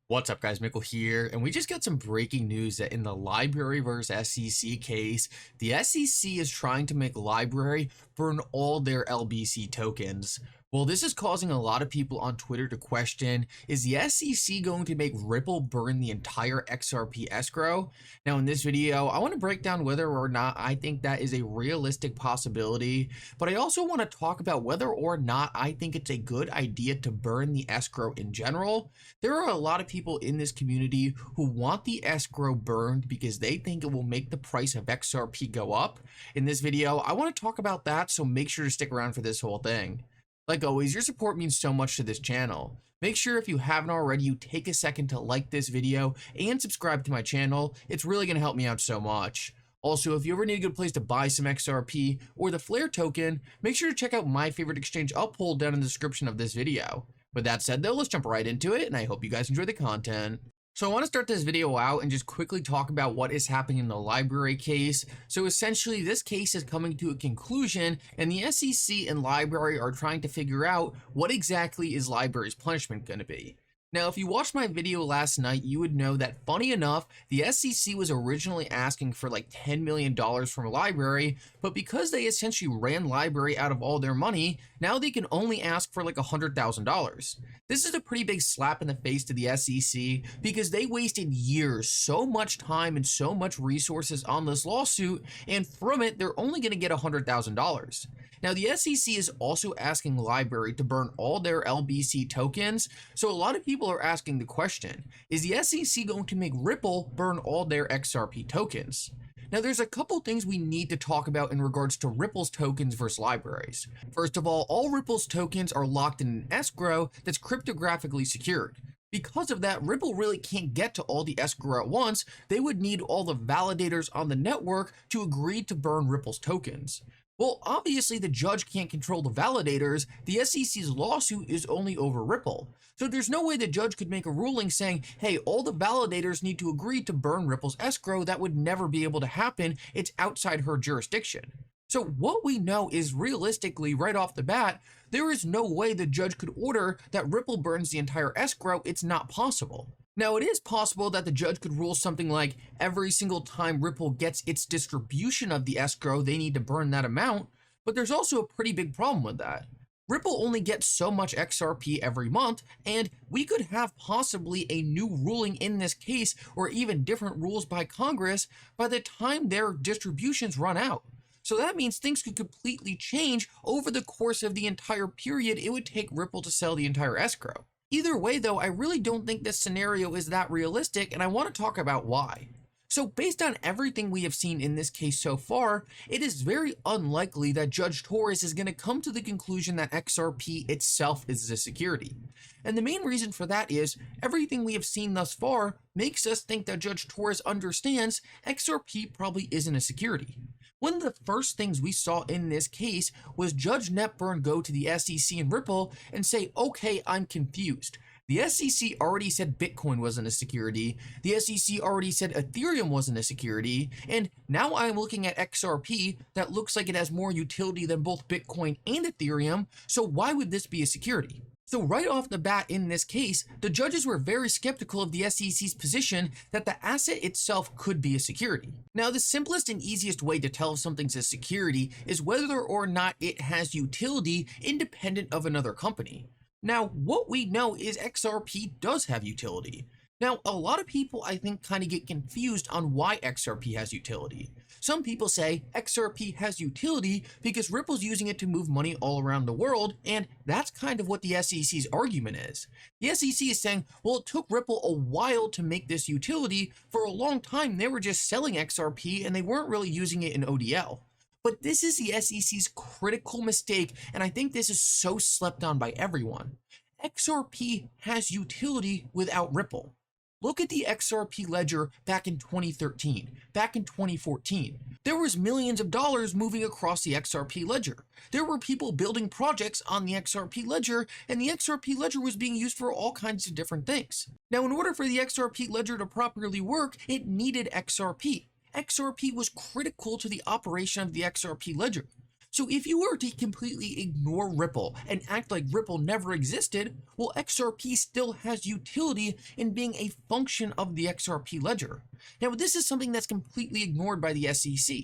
What's up, guys? Mickle here, and we just got some breaking news that in the Library versus SEC case, the SEC is trying to make Library burn all their LBC tokens. Well, this is causing a lot of people on Twitter to question, is the SEC going to make Ripple burn the entire XRP escrow? Now, in this video, I want to break down whether or not I think that is a realistic possibility, but I also want to talk about whether or not I think it's a good idea to burn the escrow in general. There are a lot of people in this community who want the escrow burned because they think it will make the price of XRP go up. In this video, I want to talk about that, so make sure to stick around for this whole thing. Like always, your support means so much to this channel. Make sure if you haven't already, you take a second to like this video and subscribe to my channel. It's really going to help me out so much. Also, if you ever need a good place to buy some XRP or the Flare token, make sure to check out my favorite exchange I'll pull down in the description of this video. With that said though, let's jump right into it, and I hope you guys enjoy the content. So I want to start this video out and just quickly talk about what is happening in the Library case. So essentially, this case is coming to a conclusion, and the SEC and Library are trying to figure out what exactly is Library's punishment going to be. Now, if you watched my video last night, you would know that, funny enough, the SEC was originally asking for like $10 million from Library, but because they essentially ran Library out of all their money, now they can only ask for like $100,000. This is a pretty big slap in the face to the SEC because they wasted years, so much time and so much resources on this lawsuit, and from it, they're only going to get $100,000. Now, the SEC is also asking Library to burn all their LBC tokens, so a lot of people are asking the question, is the SEC going to make Ripple burn all their XRP tokens? Now, there's a couple things we need to talk about in regards to Ripple's tokens versus Library's. First of all Ripple's tokens are locked in an escrow that's cryptographically secured. Because of that, Ripple really can't get to all the escrow at once. They would need all the validators on the network to agree to burn Ripple's tokens. Well, obviously the judge can't control the validators. The SEC's lawsuit is only over Ripple. So there's no way the judge could make a ruling saying, hey, all the validators need to agree to burn Ripple's escrow. That would never be able to happen. It's outside her jurisdiction. So what we know is realistically, right off the bat, there is no way the judge could order that Ripple burns the entire escrow. It's not possible. Now, it is possible that the judge could rule something like every single time Ripple gets its distribution of the escrow, they need to burn that amount, but there's also a pretty big problem with that. Ripple only gets so much XRP every month, and we could have possibly a new ruling in this case or even different rules by Congress by the time their distributions run out. So that means things could completely change over the course of the entire period it would take Ripple to sell the entire escrow. Either way though, I really don't think this scenario is that realistic, and I want to talk about why. So based on everything we have seen in this case so far, it is very unlikely that Judge Torres is going to come to the conclusion that XRP itself is a security. And the main reason for that is everything we have seen thus far makes us think that Judge Torres understands XRP probably isn't a security. One of the first things we saw in this case was Judge Netburn go to the SEC and Ripple and say, okay, I'm confused. The SEC already said Bitcoin wasn't a security, the SEC already said Ethereum wasn't a security, and now I'm looking at XRP that looks like it has more utility than both Bitcoin and Ethereum, so why would this be a security? So right off the bat in this case, the judges were very skeptical of the SEC's position that the asset itself could be a security. Now, the simplest and easiest way to tell if something's a security is whether or not it has utility independent of another company. Now, what we know is XRP does have utility. Now, a lot of people, I think, kind of get confused on why XRP has utility. Some people say XRP has utility because Ripple's using it to move money all around the world, and that's kind of what the SEC's argument is. The SEC is saying, well, it took Ripple a while to make this utility. For a long time, they were just selling XRP and they weren't really using it in ODL. But this is the SEC's critical mistake, and I think this is so slept on by everyone. XRP has utility without Ripple. Look at the XRP ledger back in 2013, back in 2014. There was millions of dollars moving across the XRP ledger. There were people building projects on the XRP ledger, and the XRP ledger was being used for all kinds of different things. Now, in order for the XRP ledger to properly work, it needed XRP. XRP was critical to the operation of the XRP ledger. So if you were to completely ignore Ripple and act like Ripple never existed, well, XRP still has utility in being a function of the XRP ledger. Now, this is something that's completely ignored by the SEC.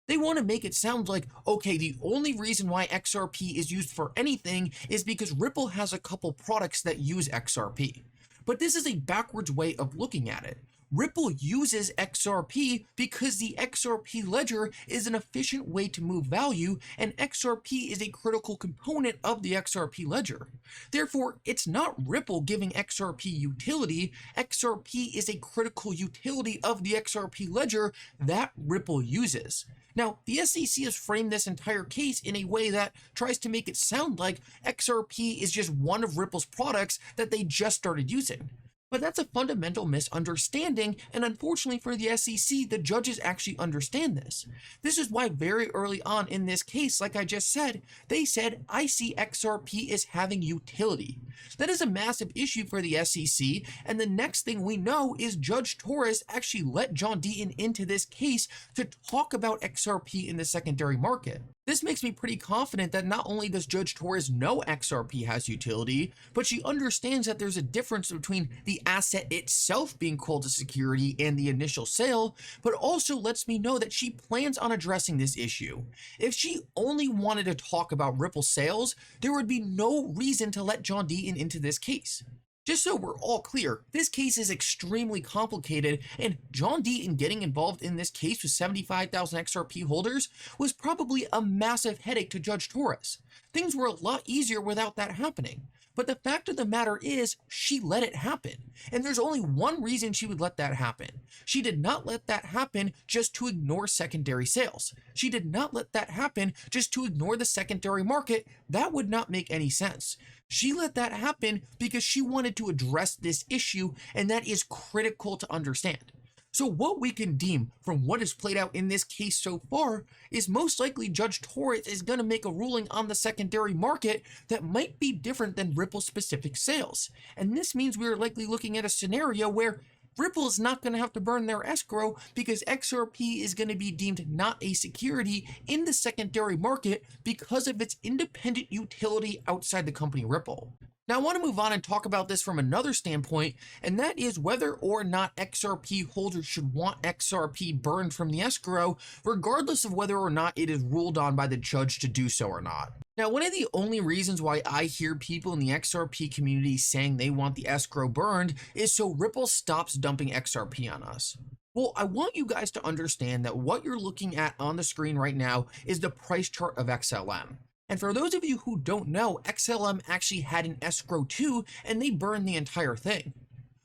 They want to make it sound like, okay, the only reason why XRP is used for anything is because Ripple has a couple products that use XRP. But this is a backwards way of looking at it. Ripple uses XRP because the XRP ledger is an efficient way to move value, and XRP is a critical component of the XRP ledger. Therefore, it's not Ripple giving XRP utility. XRP is a critical utility of the XRP ledger that Ripple uses. Now, the SEC has framed this entire case in a way that tries to make it sound like XRP is just one of Ripple's products that they just started using. But that's a fundamental misunderstanding, and unfortunately for the SEC, the judges actually understand this. This is why very early on in this case, like I just said, they said, I see XRP as having utility. That is a massive issue for the SEC, and the next thing we know is Judge Torres actually let John Deaton into this case to talk about XRP in the secondary market. This makes me pretty confident that not only does Judge Torres know XRP has utility, but she understands that there's a difference between the asset itself being called a security and the initial sale, but also lets me know that she plans on addressing this issue. If she only wanted to talk about Ripple sales, there would be no reason to let John Deaton into this case. Just so we're all clear, this case is extremely complicated, and John Deaton getting involved in this case with 75,000 XRP holders was probably a massive headache to Judge Torres. Things were a lot easier without that happening. But the fact of the matter is, she let it happen. And there's only one reason she would let that happen. She did not let that happen just to ignore secondary sales. She did not let that happen just to ignore the secondary market. That would not make any sense. She let that happen because she wanted to address this issue, and that is critical to understand. So what we can deem from what has played out in this case so far is most likely Judge Torres is going to make a ruling on the secondary market that might be different than Ripple specific sales. And this means we are likely looking at a scenario where Ripple is not going to have to burn their escrow because XRP is going to be deemed not a security in the secondary market because of its independent utility outside the company Ripple. Now, I want to move on and talk about this from another standpoint, and that is whether or not XRP holders should want XRP burned from the escrow, regardless of whether or not it is ruled on by the judge to do so or not. Now, one of the only reasons why I hear people in the XRP community saying they want the escrow burned is so Ripple stops dumping XRP on us. Well, I want you guys to understand that what you're looking at on the screen right now is the price chart of XLM. And for those of you who don't know, XLM actually had an escrow too, and they burned the entire thing.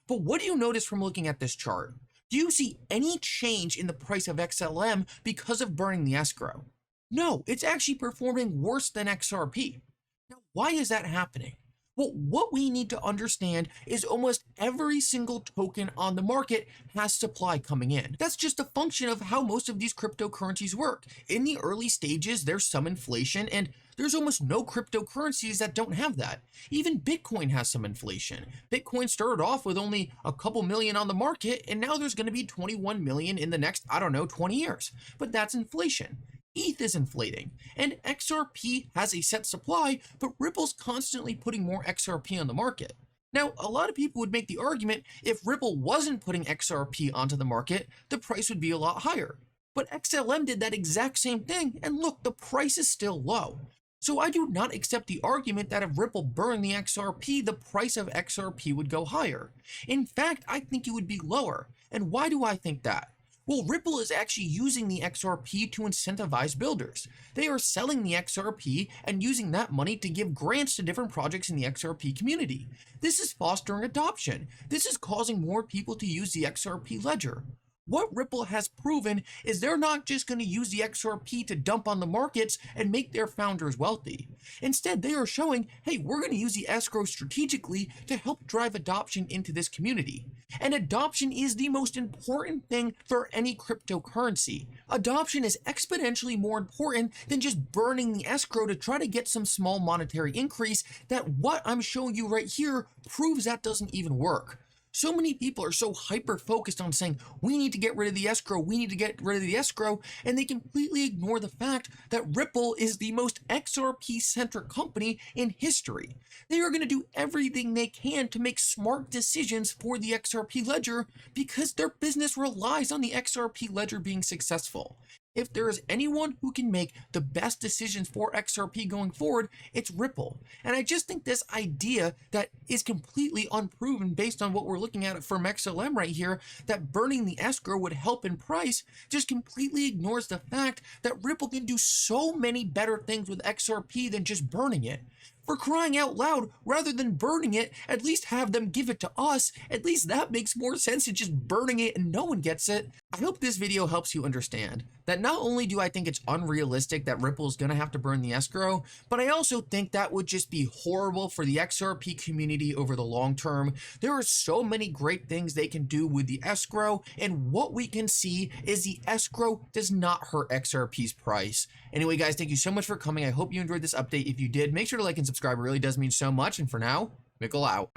But what do you notice from looking at this chart? Do you see any change in the price of XLM because of burning the escrow? No, it's actually performing worse than XRP. Now, why is that happening? Well, what we need to understand is almost every single token on the market has supply coming in. That's just a function of how most of these cryptocurrencies work. In the early stages, there's some inflation, and there's almost no cryptocurrencies that don't have that. Even Bitcoin has some inflation. Bitcoin started off with only a couple million on the market, and now there's going to be 21 million in the next, 20 years. But that's inflation. ETH is inflating, and XRP has a set supply, but Ripple's constantly putting more XRP on the market. Now, a lot of people would make the argument if Ripple wasn't putting XRP onto the market, the price would be a lot higher. But XLM did that exact same thing, and look, the price is still low. So I do not accept the argument that if Ripple burned the XRP, the price of XRP would go higher. In fact, I think it would be lower. And why do I think that? Well, Ripple is actually using the XRP to incentivize builders. They are selling the XRP and using that money to give grants to different projects in the XRP community. This is fostering adoption. This is causing more people to use the XRP ledger. What Ripple has proven is they're not just going to use the XRP to dump on the markets and make their founders wealthy. Instead, they are showing, hey, we're going to use the escrow strategically to help drive adoption into this community. And adoption is the most important thing for any cryptocurrency. Adoption is exponentially more important than just burning the escrow to try to get some small monetary increase that what I'm showing you right here proves that doesn't even work. So many people are so hyper focused on saying, we need to get rid of the escrow, we need to get rid of the escrow, and they completely ignore the fact that Ripple is the most XRP centric company in history. They are going to do everything they can to make smart decisions for the XRP ledger because their business relies on the XRP ledger being successful. If there is anyone who can make the best decisions for XRP going forward, it's Ripple. And I just think this idea that is completely unproven based on what we're looking at from XLM right here, that burning the escrow would help in price, just completely ignores the fact that Ripple can do so many better things with XRP than just burning it. For crying out loud, rather than burning it, at least have them give it to us. At least that makes more sense than just burning it and no one gets it. I hope this video helps you understand that not only do I think it's unrealistic that Ripple is going to have to burn the escrow, but I also think that would just be horrible for the XRP community over the long term. There are so many great things they can do with the escrow, and what we can see is the escrow does not hurt XRP's price. Anyway, guys, thank you so much for coming. I hope you enjoyed this update. If you did, make sure to like and subscribe. It really does mean so much. And for now, Mickle out.